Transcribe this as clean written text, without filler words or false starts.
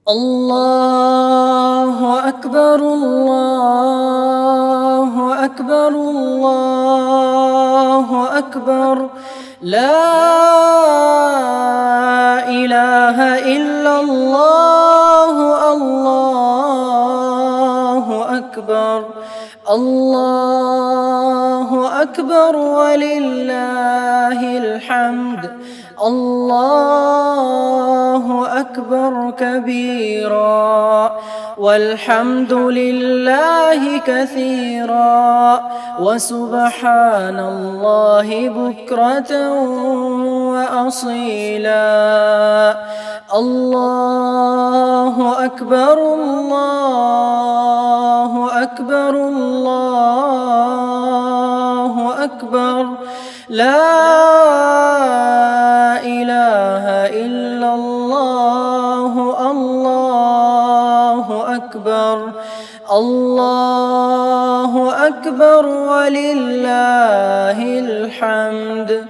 الله أكبر الله أكبر الله أكبر لا إله إلا الله الله أكبر الله أكبر ولله الحمد الله أكبر كبيرا والحمد لله كثيرا وسبحان الله بكرة وأصيلا الله أكبر الله أكبر الله أكبر لا إله إلا الله الله أكبر الله أكبر ولله الحمد.